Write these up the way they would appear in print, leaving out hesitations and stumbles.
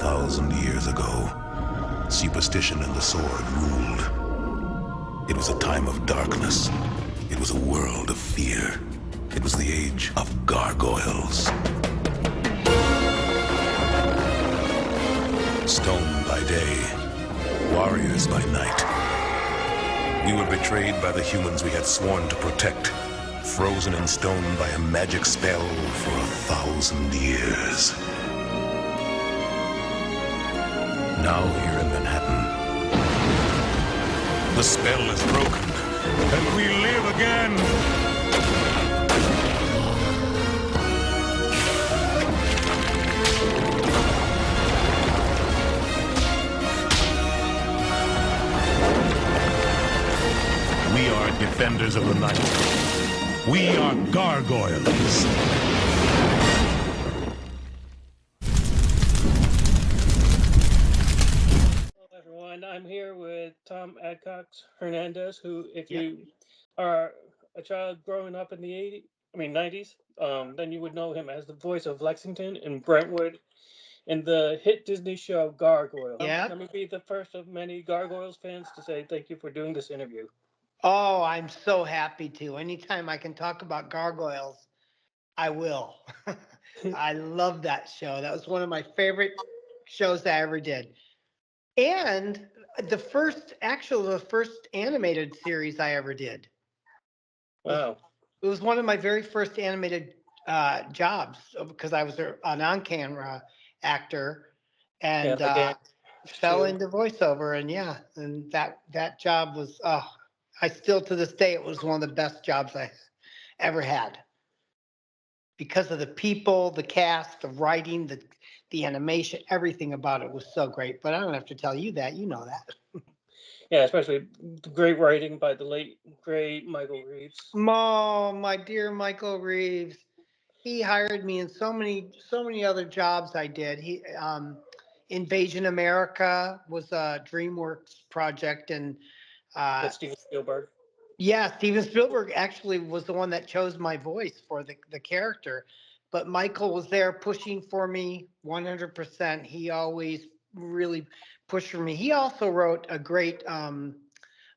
1,000 years ago, superstition and the sword ruled. It was a time of darkness. It was a world of fear. It was the age of gargoyles. Stone by day, warriors by night. We were betrayed by the humans we had sworn to protect, frozen in stone by a magic spell for 1,000 years. Now here in Manhattan, the spell is broken, and we live again. We are defenders of the night. We are gargoyles. I'm here with Thom Adcox-Hernandez, who, if you are a child growing up in the 90s, then you would know him as the voice of Lexington in Brentwood in the hit Disney show Gargoyle. Yeah. Let me be the first of many Gargoyles fans to say thank you for doing this interview. Oh, I'm so happy to. Anytime I can talk about gargoyles, I will. I love that show. That was one of my favorite shows I ever did. And the first animated series I ever did. Wow. It was one of my very first animated jobs because I was an on-camera actor and fell into voiceover. And that job was, I still to this day, it was one of the best jobs I ever had. Because of the people, the cast, the writing, the animation, everything about it was so great. But I don't have to tell you that. You know that. Yeah, especially the great writing by the late, great Michael Reeves. Oh, my dear Michael Reeves. He hired me in so many other jobs I did. He Invasion America was a DreamWorks project, and That's Steven Spielberg. Yeah, Steven Spielberg actually was the one that chose my voice for the character. But Michael was there pushing for me 100%. He always really pushed for me. He also wrote a great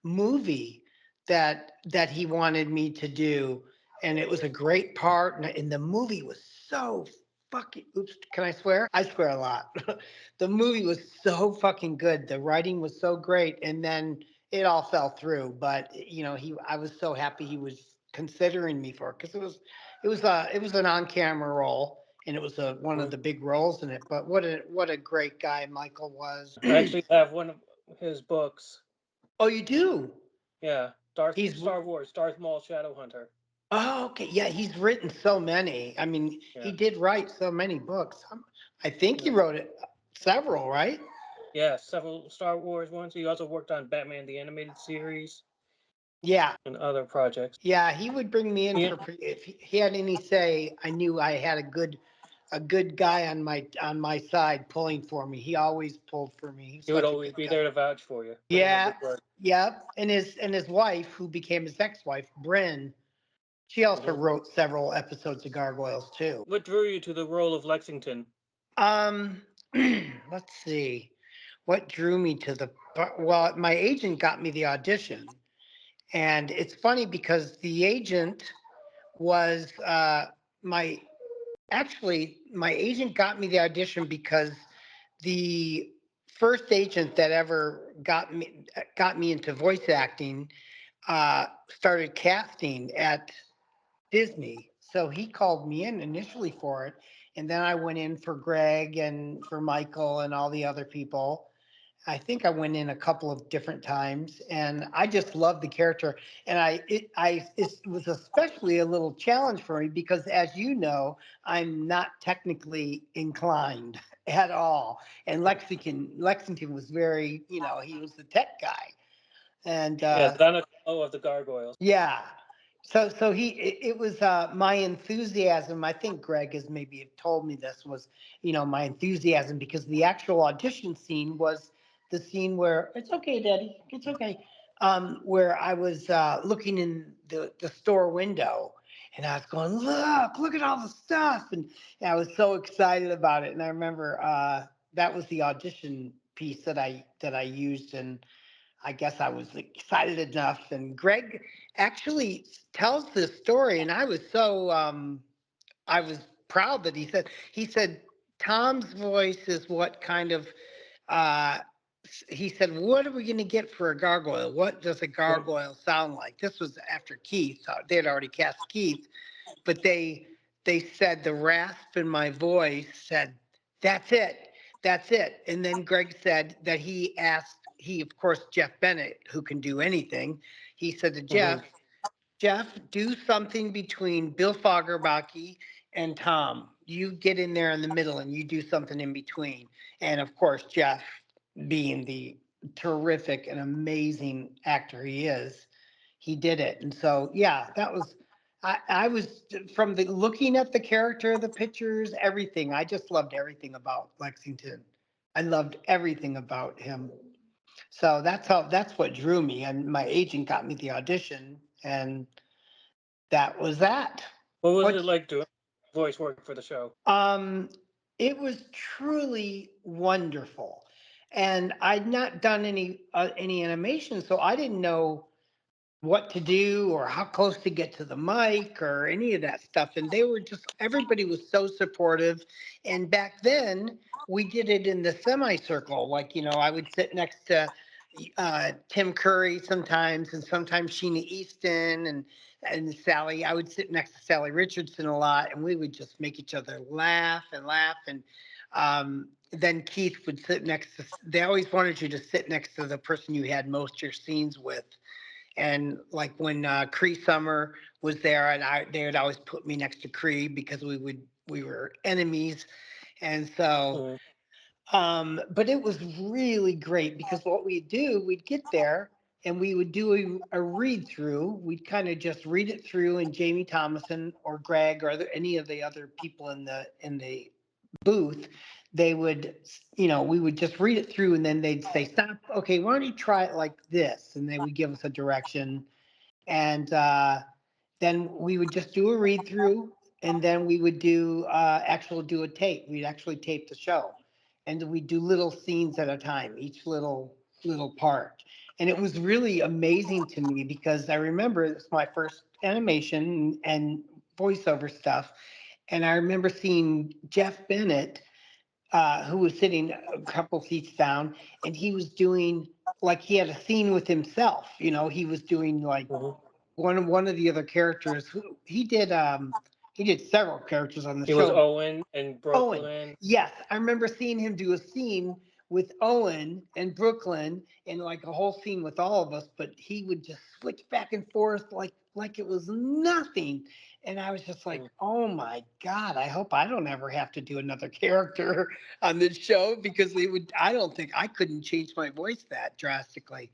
movie that he wanted me to do, and it was a great part. And the movie was so fucking. Oops, can I swear? I swear a lot. The movie was so fucking good. The writing was so great, and then it all fell through. But I was so happy he was considering me for it because it was an on-camera role, and it was one of the big roles in it. But what a great guy Michael was. I actually have one of his books. Oh, you do? Yeah, Star Wars, Darth Maul Shadowhunter. Oh, okay. Yeah, he's written so many. I mean, he did write so many books. I think he wrote several, right? Yeah, several Star Wars ones. He also worked on Batman the Animated Series. Yeah. And other projects. Yeah, he would bring me in if he had any say. I knew I had a good guy on my side pulling for me. He always pulled for me. He would always be there to vouch for you. Yeah, yeah. And his wife, who became his ex-wife, Bryn, she also wrote several episodes of Gargoyles too. What drew you to the role of Lexington? Let's see. What drew me to well, my agent got me the audition. And it's funny because the agent was my agent got me the audition because the first agent that ever got me into voice acting started casting at Disney. So he called me in initially for it, and then I went in for Greg and for Michael and all the other people. I think I went in a couple of different times, and I just loved the character. And it was especially a little challenge for me because, as you know, I'm not technically inclined at all. And Lexington was very, he was the tech guy. And Donatello of the Gargoyles. Yeah. So it was my enthusiasm. I think Greg has maybe told me this was, my enthusiasm because the actual audition scene was the scene where it's okay, Daddy, it's okay. Where I was looking in the store window and I was going, look at all the stuff. And I was so excited about it. And I remember the audition piece that I used, and I guess I was excited enough. And Greg actually tells this story, and I was proud that he said Tom's voice is what kind of uh he said, what are we going to get for a gargoyle? What does a gargoyle sound like? This was after Keith. They had already cast Keith, but they said the rasp in my voice said, that's it. That's it. And then Greg said that he of course, Jeff Bennett, who can do anything, he said to Mm-hmm. Jeff, do something between Bill Fagerbaki and Tom. You get in there in the middle and you do something in between. And of course, Jeff, being the terrific and amazing actor he is, he did it. And so, yeah, that was, I was from the looking at the character, the pictures, everything. I just loved everything about Lexington. I loved everything about him. So that's what drew me. And my agent got me the audition, and that was that. What was What it like doing voice work for the show? um it was truly wonderful. And I'd not done any animation, so I didn't know what to do or how close to get to the mic or any of that stuff. And they were just, everybody was so supportive. And back then, we did it in the semicircle. Like, I would sit next to Tim Curry sometimes, and sometimes Sheena Easton and Sally. I would sit next to Sally Richardson a lot, and we would just make each other laugh and laugh. And then Keith would sit next to, they always wanted you to sit next to the person you had most of your scenes with. And like when Cree Summer was there, and they would always put me next to Cree because we were enemies. And so, Mm-hmm. but it was really great because what we'd do, we'd get there and we would do a read through. We'd kind of just read it through, and Jamie Thomason or Greg or any of the other people in the booth, they would, we would just read it through, and then they'd say, stop, okay, why don't you try it like this? And they would give us a direction. And then we would just do a read through, and then we would do a tape. We'd actually tape the show, and we'd do little scenes at a time, each little part. And it was really amazing to me because I remember it was my first animation and voiceover stuff. And I remember seeing Jeff Bennett, who was sitting a couple seats down, and he was doing, like, he had a scene with himself. He was doing like Mm-hmm. one of the other characters. Who he did several characters on the He was show. Owen in Owen, Brooklyn. yes, I remember seeing him do a scene with Owen and Brooklyn, and like a whole scene with all of us. But he would just switch back and forth like it was nothing. And I was just like, Mm. oh my God, I hope I don't ever have to do another character on this show, because I don't think I couldn't change my voice that drastically.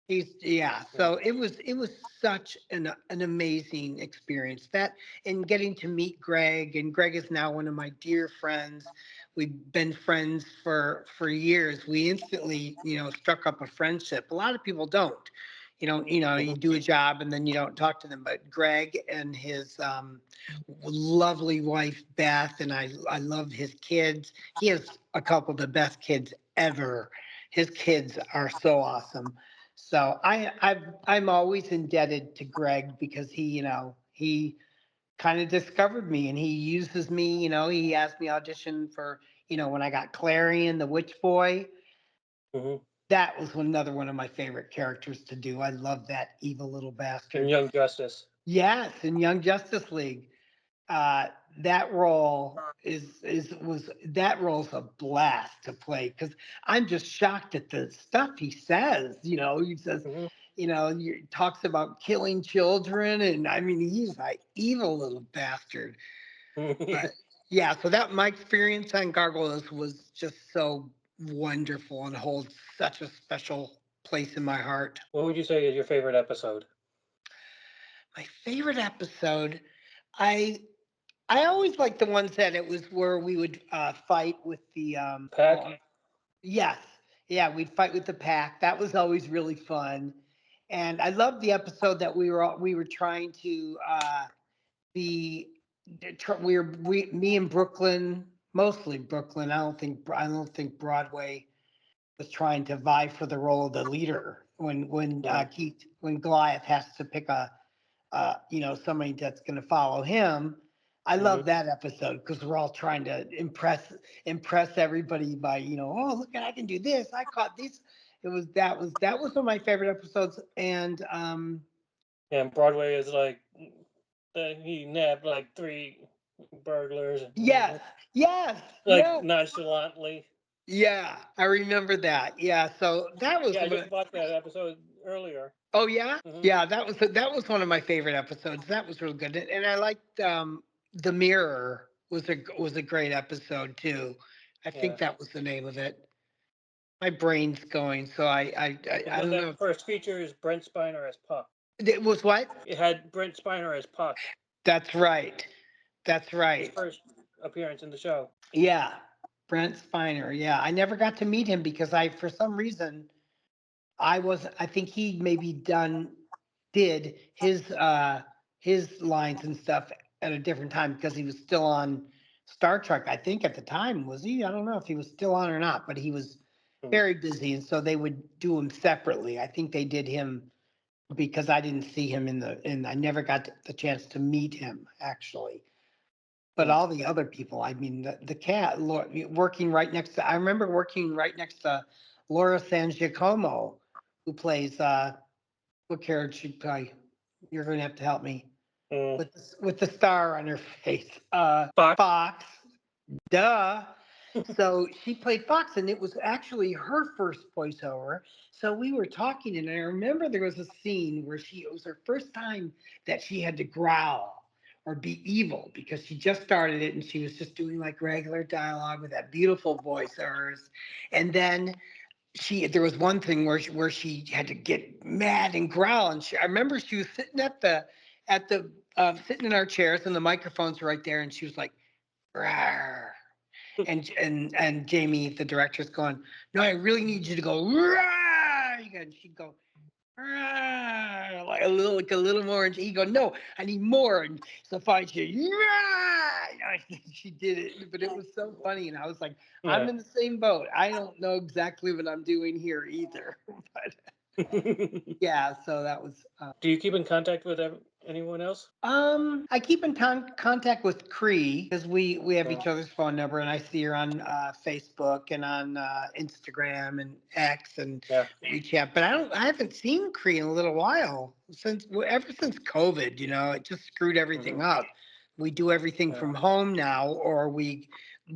Yeah, Mm. so it was such an amazing experience, that, and getting to meet Greg. And Greg is now one of my dear friends. We've been friends for years. We instantly, struck up a friendship. A lot of people don't. You Mhm. do a job and then you don't talk to them. But Greg and his lovely wife Beth, and I love his kids. He has a couple of the best kids ever. His kids are so awesome. So I'm always indebted to Greg, because he kind of discovered me, and he uses me. He asked me audition for, when I got Clarion the Witch Boy. Mhm. That was another one of my favorite characters to do. I love that evil little And bastard. Young Justice. Yes, in Young Justice League, uh, that role that role's a blast to play, because I'm just shocked at the stuff he says. He says, Mhm. he talks about killing children, and I mean, he's an evil little bastard. But yeah, so that my experience on Gargoyles was just so wonderful and holds such a special place in my heart. What would you say is your favorite episode? My favorite episode, I I always like the ones that it was where we would fight with the Pack. yes, yeah, we'd fight with the pack. That was always really fun. And I loved the episode that we were trying to be, me and Brooklyn. mostly Brooklyn. I don't think Broadway was trying to vie for the role of the leader when Goliath has to pick somebody that's going to follow him. I Mm-hmm. love that episode because we're all trying to impress everybody by oh look at I can do this, I caught this. That was one of my favorite episodes. And And Broadway is like that he nabbed like 3 burglars yes, yes, like yes, nonchalantly. yeah, I remember that. Yeah, so that was Yeah, I just watched that episode earlier. oh yeah, Hmm. yeah, that was one of my favorite episodes. That was real good, and I liked the Mirror was a great episode too. I think Yeah. that was the name of it. My brain's going, so And I then don't know. that first feature is Brent Spiner as Puck. It was what? It had Brent Spiner as Puck. That's right. That's His right. first appearance in the show. Yeah, Brent Spiner. Yeah, I never got to meet him because for some reason, I think he maybe did his lines and stuff at a different time because he was still on Star Trek. I think at the time was he? I don't know if he was still on or not, but he was Hmm. very busy, and so they would do him separately. I think they did him because I didn't see him and I never got the chance to meet him actually. But Hmm. all the other people, I mean, the cat working right next to, I remember working right next to Laura San Giacomo, who plays, what character she play? You're going to have to help me Hmm. with the star on her face. Fox. Fox, duh. So she played Fox, and it was actually her first voiceover. So we were talking, and I remember there was a scene where it was her first time that she had to growl or be evil because she just started it and she was just doing like regular dialogue with that beautiful voice of hers. And then there was one thing where she had to get mad and growl, and I remember she was sitting at the sitting in our chairs, and the microphones were right there, and she was like, "Rawr." And Jamie, the director's going, no, I really need you to go, "Rah!" And she'd go, "Rah!" like a little more. And he'd go, no, I need more. And so finally she did it, but it was so funny. And I was like, I'm Yeah. in the same boat. I don't know exactly what I'm doing here either. But Do yeah, so that was you keep in contact with anyone else? I keep in contact with Cree because we have Oh, each other's phone number, and I see her on Facebook and on Instagram and X, and yeah. we chat. But I haven't seen Cree in a little while ever since COVID. It just screwed everything Hmm. up. We do everything Yeah. from home now, or we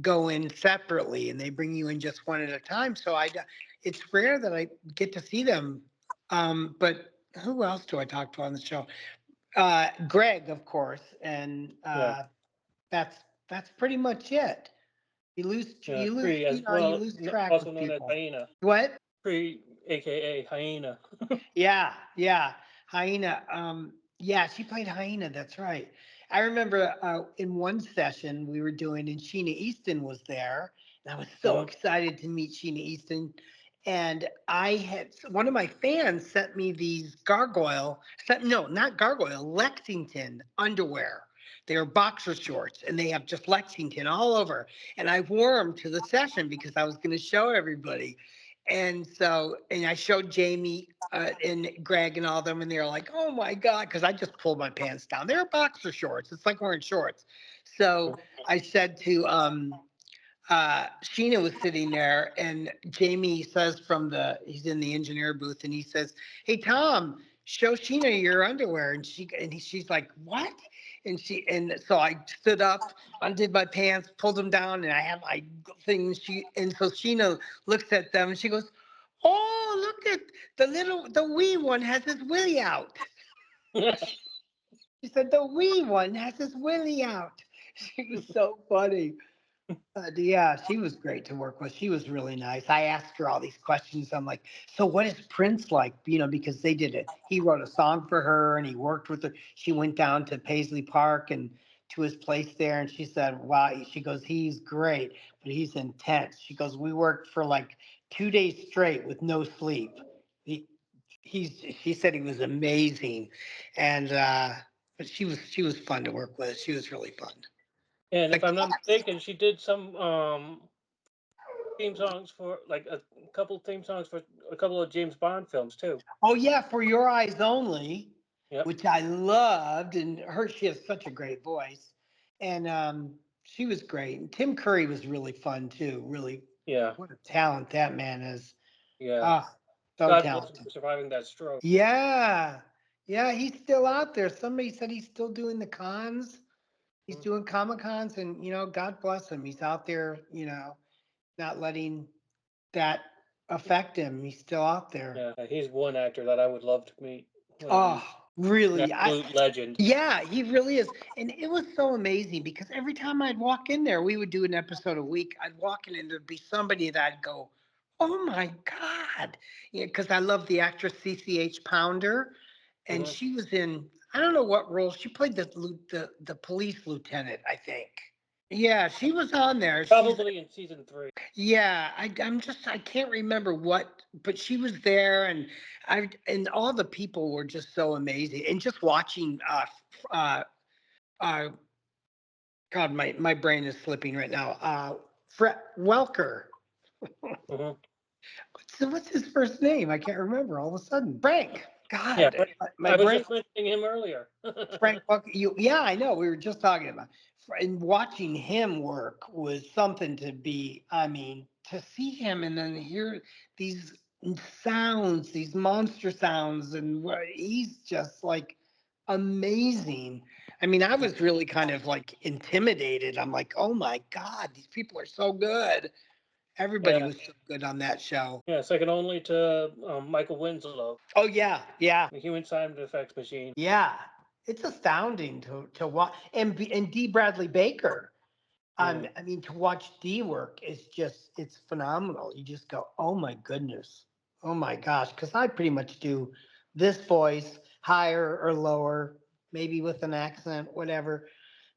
go in separately, and they bring you in just one at a time. So it's rare that I get to see them. But who else do I talk to on the show? Greg, of course, and Yeah. that's that's pretty much it. Yeah. Cree, as You well, lose track also of known as people. Hyena. What? Cree, aka Hyena. Yeah, yeah. Hyena. Yeah, she played Hyena. That's right. I remember in one session we were doing, and Sheena Easton was there, and I was so Hmm. excited to meet Sheena Easton. And I had one of my fans sent me these no, not gargoyle, Lexington underwear. They are boxer shorts, and they have just Lexington all over. And I wore them to the session because I was going to show everybody. And I showed Jamie and Greg and all them, and they're like, "Oh my god!" Because I just pulled my pants down. They're boxer shorts. It's like wearing shorts. So I said to Sheena was sitting there, and Jamie says he's in the engineer booth, and he says, "Hey Tom, show Sheena your underwear." And she's like, "What?" And so I stood up, undid my pants, pulled them down, and I had my things. And so Sheena looks at them, and she goes, "Oh, look at the wee one has his willy out." She said, "The wee one has his willy out." She was so funny. Yeah, she was great to work with. She was really nice. I asked her all these questions. I'm like, so what is Prince like? Because they did it. He wrote a song for her and he worked with her. She went down to Paisley Park and to his place there. And she said, wow, she goes, he's great, but he's intense. She goes, we worked for like 2 days straight with no sleep. He, she said he was amazing. And, but she was fun to work with. She was really fun. And The if I'm not cast. mistaken, she did some theme songs for like a couple theme songs for a couple of James Bond films too. Oh yeah, For Your Eyes Only, Yep. which I loved, and she has such a great voice, and she was great. And Tim Curry was really fun too. Really, Yeah. what a talent that man is. Yeah. Ah, so God bless him talented. for surviving that stroke. Yeah, yeah, he's still out there. Somebody said he's still doing the cons. He's Mhm. doing Comic Cons, and God bless him. He's out there, not letting that affect him. He's still out there. Yeah, he's one actor that I would love to meet. Oh, He's an really? absolute legend. Yeah, he really is. And it was so amazing because every time I'd walk in there, we would do an episode a week. I'd walk in and there'd be somebody that I'd go, "Oh my God." Yeah, because I love the actress CCH Pounder. And Hmm. she was in, I don't know what role. She played the police lieutenant, I think. Yeah, she was on there. She's Probably in season 3. Yeah, I can't remember what, but she was there, and all the people were just so amazing, and just watching, uh, uh, God, my brain is slipping right now. Fred Welker. Hmm. What's his first name? I can't remember all of a sudden. Frank. Yeah, God, my I was brain. just mentioning him earlier. Frank Buck, yeah, I know. We were just talking about, and watching him work was something to be. I mean, to see him and then hear these sounds, these monster sounds, and he's just like amazing. I mean, I was really kind of like intimidated. I'm like, oh my God, these people are so good. Everybody Yeah, was so good on that show. yeah, second only to Michael Winslow, Oh yeah, yeah. the human sound effects machine. Yeah, it's astounding to watch, and D. Bradley Baker. Mm. I mean, to watch D work is just it's phenomenal. You just go, oh my goodness, oh my gosh, because I pretty much do this voice higher or lower, maybe with an accent, whatever.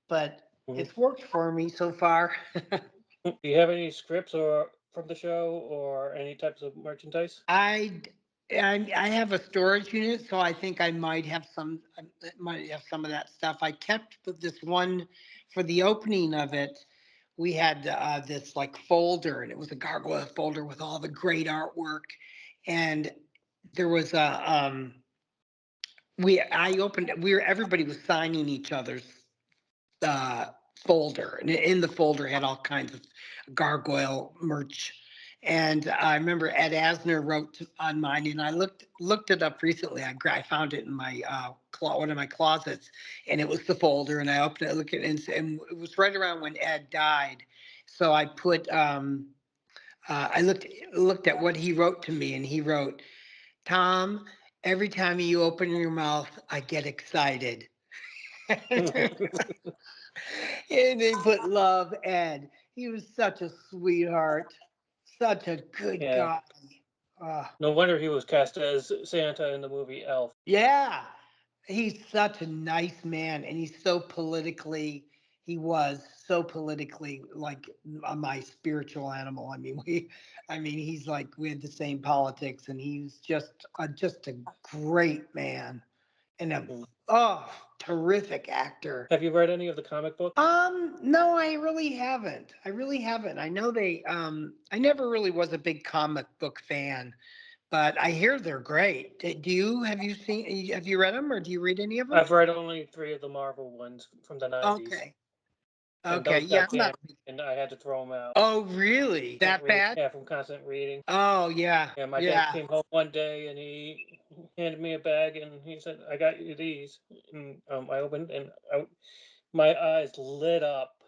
But Mhm. it's worked for me so far. Do you have any scripts or from the show or any types of merchandise? I I have a storage unit, so I think I might have some of that stuff. I kept this one for the opening of it. We had this like folder, and it was a gargoyle folder with all the great artwork, and there was a we I opened we were everybody was signing each other's uh, folder, and in the folder had all kinds of gargoyle merch. And I remember Ed Asner wrote on mine, and I looked it up recently. I found it in my one of my closets, and it was the folder. And I opened it, looked at it, and it was right around when Ed died. So I put I looked at what he wrote to me, and he wrote, "Tom, every time you open your mouth, I get excited." And they put love Ed. He was such a sweetheart, such a good Yeah. guy. Uh, No wonder he was cast as Santa in the movie Elf. yeah, he's such a nice man, and he's so politically. He was so politically like my spiritual animal. I mean, he's like we had the same politics, and he's just a great man and a Mm. terrific actor. Have you read any of the comic books? No, I really haven't. I really haven't. I know I never really was a big comic book fan, but I hear they're great. Have you read them or do you read any of them? I've read only 3 of the Marvel ones from the 90s, Okay. and Okay. those Yeah, got I'm not. damaged, and I had to throw them out. Oh, really? Constant That read, bad? yeah, from constant reading. Oh, yeah. Yeah, my dad Yeah. came home one day and he handed me a bag and he said, "I got you these." And I opened and my eyes lit up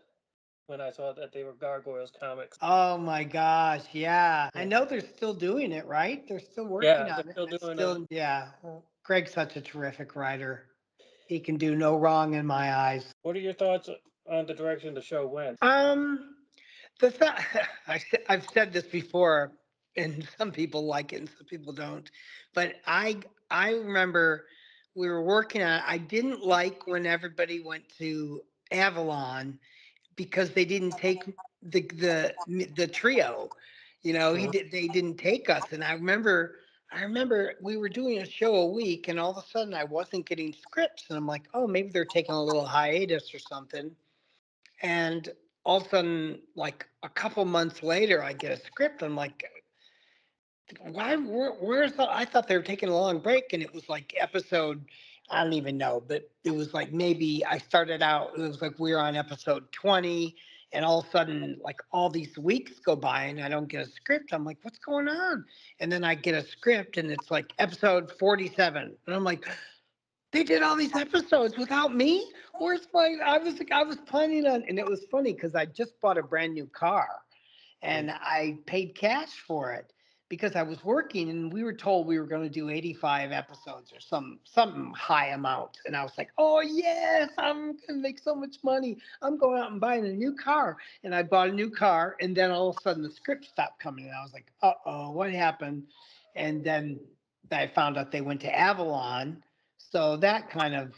when I saw that they were Gargoyles comics. Oh my gosh. Yeah. I Yeah, know they're still doing it, right? They're still working yeah, they're on it. still And it's doing them. still, yeah. Well, Greg's such a terrific writer. He can do no wrong in my eyes. What are your thoughts on the direction the show went? Um, I've said this before, and some people like it and some people don't. But I remember we were working on. I didn't like when everybody went to Avalon because they didn't take the trio. Mhm. They didn't take us, and I remember we were doing a show a week, and all of a sudden I wasn't getting scripts, and I'm like, oh, maybe they're taking a little hiatus or something. And all of a sudden, like a couple months later, I get a script. I'm like, where's the, I thought they were taking a long break, and it was like episode, I don't even know, but it was like maybe I started out, it was like we were on episode 20, and all of a sudden, like all these weeks go by and I don't get a script. I'm like, what's going on? And then I get a script and it's like episode 47. And I'm like, they did all these episodes without me? Where's my, I was planning on, and it was funny because I just bought a brand new car and I paid cash for it because I was working and we were told we were going to do 85 episodes or some high amount. And I was like, oh yes, I'm going to make so much money. I'm going out and buying a new car. And I bought a new car, and then all of a sudden the script stopped coming and I was like, uh-oh, what happened? And then I found out they went to Avalon. So that kind of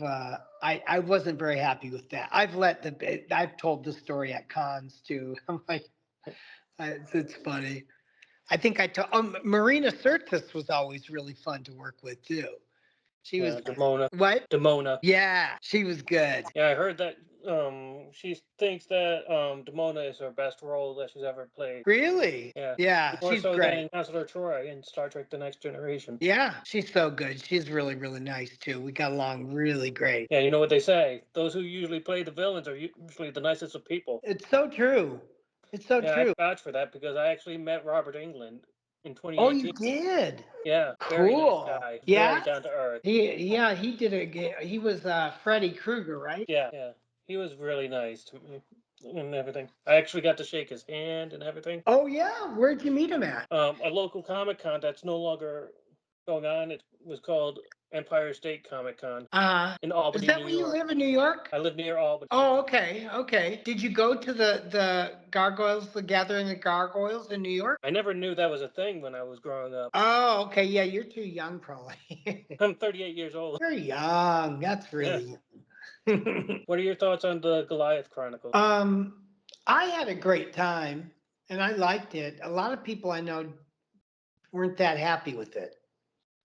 I wasn't very happy with that. I've told the story at cons too. I'm like, it's funny. I think I told Marina Sirtis was always really fun to work with too. She was Demona. what? Demona. Yeah, she was good. Yeah, I heard that she thinks that Demona is her best role that she's ever played. Really? Yeah. Yeah, More she's so great. than Counselor Troy in Star Trek The Next Generation. Yeah, she's so good. She's really, really nice too. We got along really great. Yeah, you know what they say? Those who usually play the villains are usually the nicest of people. It's so true. It's so Yeah, true. I vouch for that because I actually met Robert Englund in Oh, you 2018. did? Yeah, very nice Cool. guy. Yeah. Very down to earth. He did he was Freddy Krueger, right? Yeah. He was really nice to me and everything. I actually got to shake his hand and everything. Oh yeah, where'd you meet him at? A local Comic Con that's no longer going on. It was called Empire State Comic Con in Albany, Is that New where you York. live in New York? I live near Albany. Oh, okay, okay. Did you go to the gargoyles, the Gathering of Gargoyles in New York? I never knew that was a thing when I was growing up. Oh, okay. Yeah, you're too young, probably. I'm 38 years old. You're young. That's really young. What are your thoughts on the Goliath Chronicles? I had a great time and I liked it. A lot of people I know weren't that happy with it.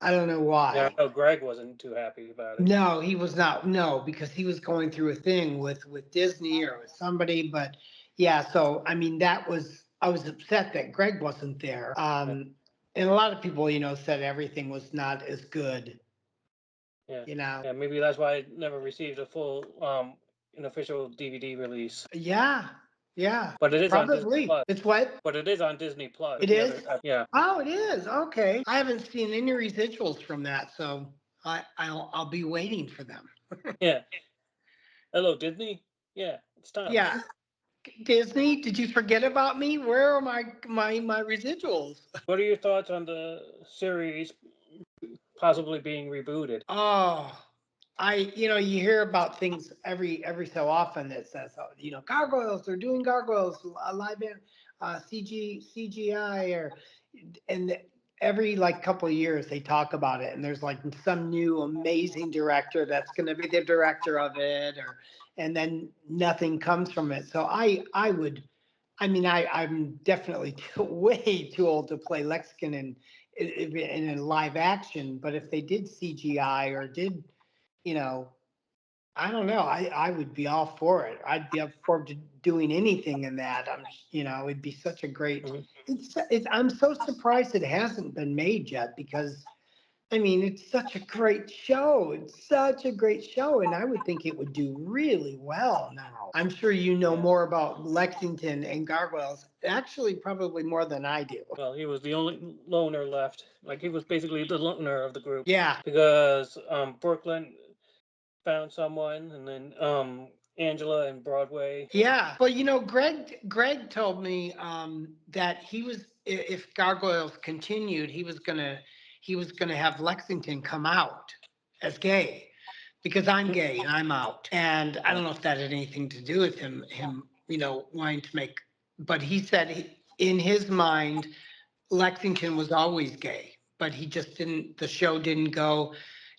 I don't know why. Yeah, I know Greg wasn't too happy about it. No, he was not. No, because he was going through a thing with Disney or with somebody. But yeah, so I mean, I was upset that Greg wasn't there. And a lot of people, said everything was not as good. Yeah. Yeah, Maybe that's why I never received a full an official DVD release. Yeah. But it is on Disney Probably. Plus. It's what? But it is on Disney Plus. It is? Yeah. Oh, it is. Okay. I haven't seen any residuals from that, so I'll be waiting for them. Yeah. Hello, Disney. Yeah, it's time. Yeah. Disney, did you forget about me? Where are my residuals? What are your thoughts on the series possibly being rebooted? Oh, you hear about things every so often that says, gargoyles, they're doing gargoyles, live in CGI, and every like couple of years they talk about it, and there's like some new amazing director that's going to be the director of it, and then nothing comes from it. So I'm definitely way too old to play Lexicon in a live action, but if they did CGI or did, I don't know, I would be all for it. I'd be up for doing anything in that. It'd be such a great. I'm so surprised it hasn't been made yet because. It's such a great show. It's such a great show, and I would think it would do really well now. I'm sure you know more about Lexington and gargoyles, actually, probably more than I do. Well, he was the only loner left. Like, he was basically the loner of the group. Yeah. Because Brooklyn found someone, and then Angela and Broadway. Yeah. Well, Greg told me that he was, if gargoyles continued, he was gonna have Lexington come out as gay because I'm gay and I'm out. And I don't know if that had anything to do with him wanting to make, but he said in his mind, Lexington was always gay, but he just the show didn't go.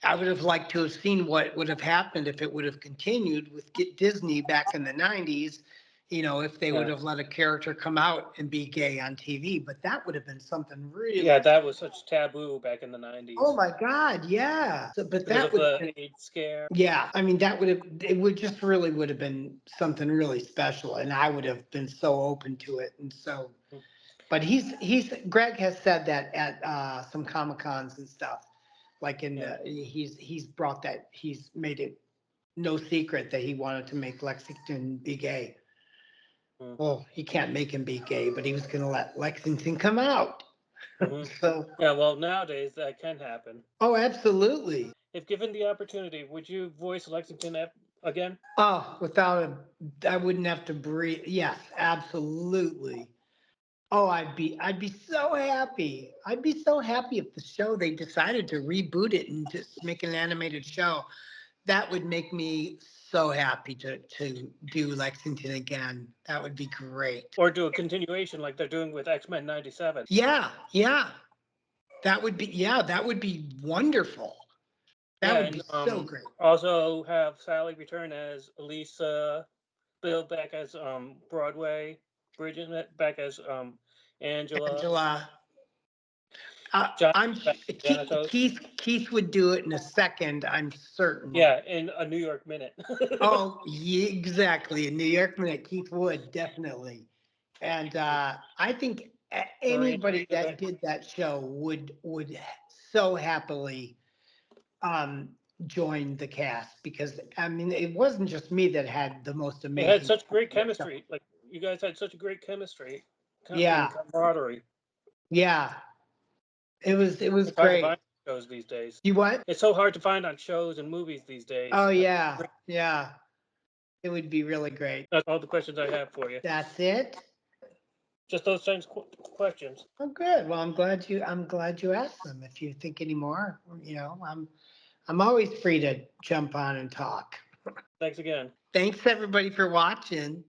I would have liked to have seen what would have happened if it would have continued with Disney back in the 90s, if they would Yeah. have let a character come out and be gay on TV, but that would have been something really. Yeah, that was such taboo back in the 90s. Oh my God, yeah. But Because that of would have the been, AIDS scare. yeah. I mean, it would just really would have been something really special, and I would have been so open to it, and so. But Greg has said that at some Comic Cons and stuff, like Yeah. he's brought that, he's made it no secret that he wanted to make Lexington be gay. Mm. Well, he can't make him be gay, but he was going to let Lexington come out. Hmm. So, Yeah, well, nowadays that can happen. oh, absolutely. If given the opportunity, would you voice Lexington again? Oh, I wouldn't have to breathe. Yes, absolutely. Oh, I'd be so happy. I'd be so happy if the show, they decided to reboot it and just make an animated show. That would make me so happy to do Lexington again. That would be great. Or do a continuation like they're doing with X-Men 97? Yeah, yeah. That would be wonderful. That Yeah, would and be so great. also have Sally return as Elisa, Bill back as Broadway, Bridget back as Angela, Angela, John I'm back as Janitos. Keith would do it in a second. I'm certain. Yeah, in a New York Minute. Oh, yeah, exactly. In New York Minute, Keith would definitely. And I think anybody that did that show would so happily um, join the cast, because I mean it wasn't just me that had the most They had amazing. such great chemistry. Like you guys had such a great chemistry Yeah, and camaraderie. yeah. It was It's hard to great. find shows these days. You what? It's so hard to find on shows and movies these days. Oh yeah, yeah. It would be really great. That's all the questions I have for you. That's it. Just those kinds of questions. Oh, good. Well, I'm glad you asked them. If you think any more, I'm always free to jump on and talk. Thanks again. Thanks everybody for watching.